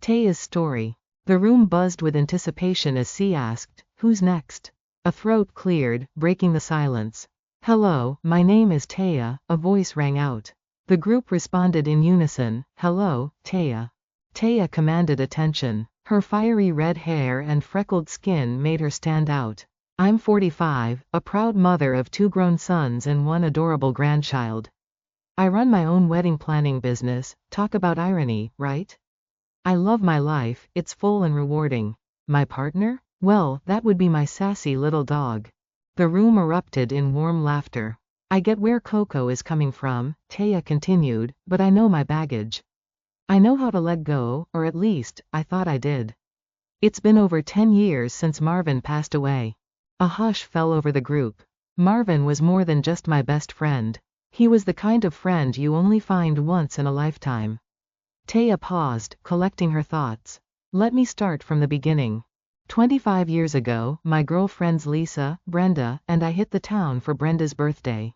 Taya's story. The room buzzed with anticipation as C asked, "Who's next?" A throat cleared, breaking the silence. "Hello, my name is Taya," a voice rang out. The group responded in unison, "Hello, Taya." Taya commanded attention. Her fiery red hair and freckled skin made her stand out. "I'm 45, a proud mother of 2 grown sons and 1 adorable grandchild. I run my own wedding planning business. Talk about irony, right? I love my life, it's full and rewarding. My partner? Well, that would be my sassy little dog." The room erupted in warm laughter. "I get where Coco is coming from," Taya continued, "but I know my baggage. I know how to let go, or at least, I thought I did. It's been over 10 years since Marvin passed away." A hush fell over the group. Marvin was more than just my best friend. He was the kind of friend you only find once in a lifetime. Taya paused, collecting her thoughts. "Let me start from the beginning. 25 years ago, my girlfriends Lisa, Brenda, and I hit the town for Brenda's birthday.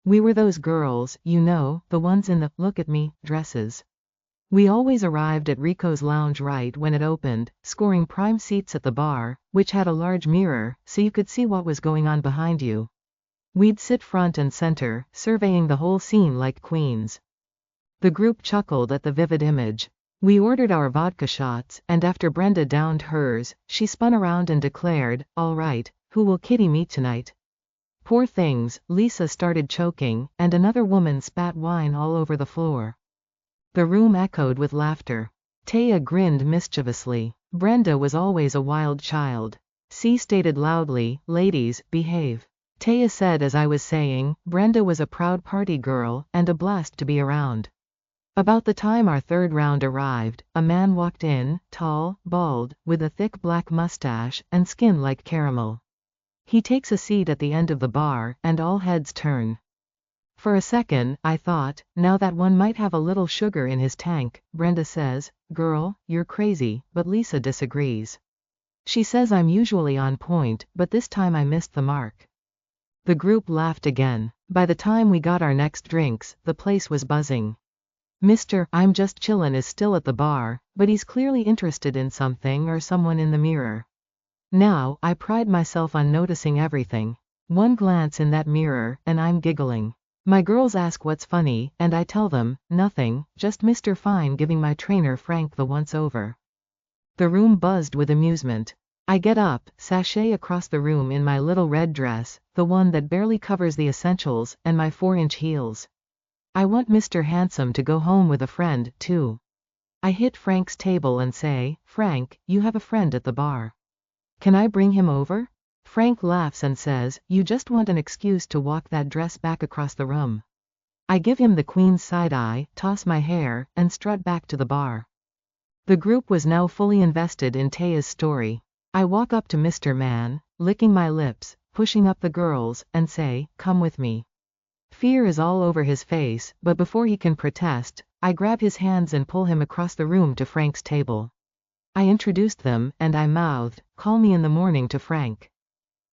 We were those girls, you know, the ones in the look at me dresses. We always arrived at Rico's lounge right when it opened, scoring prime seats at the bar, which had a large mirror, so you could see what was going on behind you. We'd sit front and center, surveying the whole scene like queens." The group chuckled at the vivid image. We ordered our vodka shots, and after Brenda downed hers, she spun around and declared, "All right, who will kitty me tonight?" Poor things, Lisa started choking, and another woman spat wine all over the floor. The room echoed with laughter. Taya grinned mischievously. Brenda was always a wild child. C stated loudly, "Ladies, behave." Taya said as I was saying, Brenda was a proud party girl, and a blast to be around. About the time our third round arrived, a man walked in, tall, bald, with a thick black mustache, and skin like caramel. He takes a seat at the end of the bar, and all heads turn. For a second, I thought, now that one might have a little sugar in his tank. Brenda says, "Girl, you're crazy," but Lisa disagrees. She says I'm usually on point, but this time I missed the mark. The group laughed again. By the time we got our next drinks, the place was buzzing. Mr. I'm just chillin' is still at the bar, but he's clearly interested in something or someone in the mirror. Now, I pride myself on noticing everything. One glance in that mirror, and I'm giggling. My girls ask what's funny, and I tell them, nothing, just Mr. Fine giving my trainer Frank the once-over. The room buzzed with amusement. I get up, sashay across the room in my little red dress, the one that barely covers the essentials, and my 4-inch heels. I want Mr. Handsome to go home with a friend, too. I hit Frank's table and say, "Frank, you have a friend at the bar. Can I bring him over?" Frank laughs and says, "You just want an excuse to walk that dress back across the room." I give him the queen's side-eye, toss my hair, and strut back to the bar. The group was now fully invested in Taya's story. I walk up to Mr. Man, licking my lips, pushing up the girls, and say, "Come with me." Fear is all over his face, but before he can protest, I grab his hands and pull him across the room to Frank's table. I introduced them, and I mouthed, "Call me in the morning" to Frank.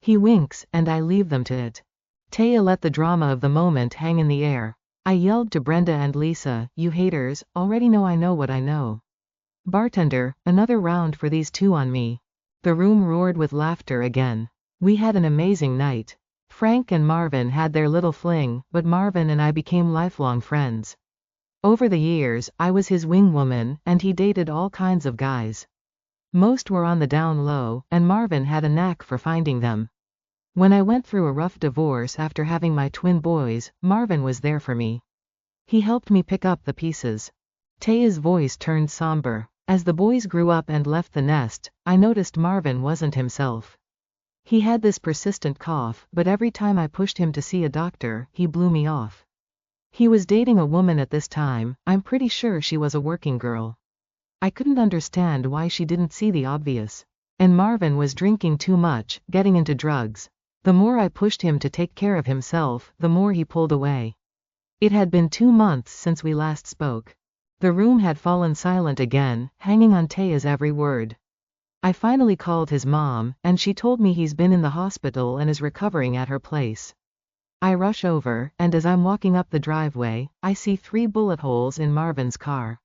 He winks, and I leave them to it. Taya let the drama of the moment hang in the air. I yelled to Brenda and Lisa, "You haters, already know I know what I know. Bartender, another round for these 2 on me." The room roared with laughter again. We had an amazing night. Frank and Marvin had their little fling, but Marvin and I became lifelong friends. Over the years, I was his wingwoman, and he dated all kinds of guys. Most were on the down low, and Marvin had a knack for finding them. When I went through a rough divorce after having my twin boys, Marvin was there for me. He helped me pick up the pieces. Taya's voice turned somber. As the boys grew up and left the nest, I noticed Marvin wasn't himself. He had this persistent cough, but every time I pushed him to see a doctor, he blew me off. He was dating a woman at this time. I'm pretty sure she was a working girl. I couldn't understand why she didn't see the obvious. And Marvin was drinking too much, getting into drugs. The more I pushed him to take care of himself, the more he pulled away. It had been 2 months since we last spoke. The room had fallen silent again, hanging on Taya's every word. I finally called his mom, and she told me he's been in the hospital and is recovering at her place. I rush over, and as I'm walking up the driveway, I see 3 bullet holes in Marvin's car.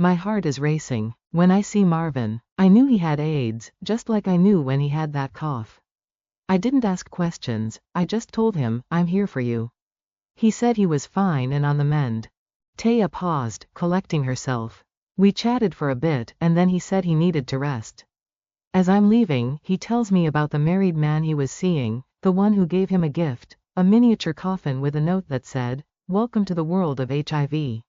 My heart is racing. When I see Marvin, I knew he had AIDS, just like I knew when he had that cough. I didn't ask questions, I just told him, I'm here for you. He said he was fine and on the mend. Taya paused, collecting herself. We chatted for a bit and then he said he needed to rest. As I'm leaving, he tells me about the married man he was seeing, the one who gave him a gift, a miniature coffin with a note that said, "Welcome to the world of HIV."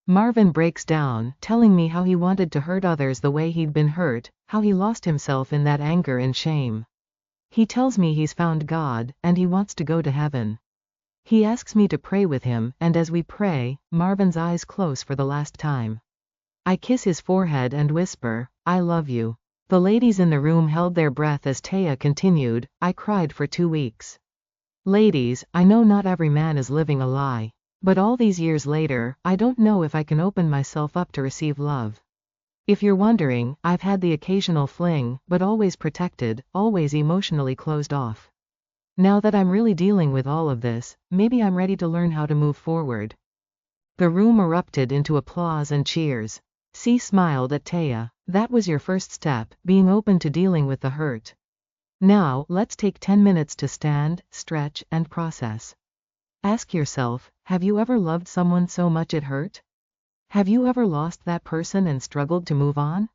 Marvin breaks down, telling me how he wanted to hurt others the way he'd been hurt, how he lost himself in that anger and shame. He tells me he's found God, and he wants to go to heaven. He asks me to pray with him, and as we pray, Marvin's eyes close for the last time. I kiss his forehead and whisper, I love you. The ladies in the room held their breath as Taya continued, I cried for 2 weeks. Ladies, I know not every man is living a lie. But all these years later, I don't know if I can open myself up to receive love. If you're wondering, I've had the occasional fling, but always protected, always emotionally closed off. Now that I'm really dealing with all of this, maybe I'm ready to learn how to move forward. The room erupted into applause and cheers. C smiled at Taya. That was your first step, being open to dealing with the hurt. Now, let's take 10 minutes to stand, stretch, and process. Ask yourself, have you ever loved someone so much it hurt? Have you ever lost that person and struggled to move on?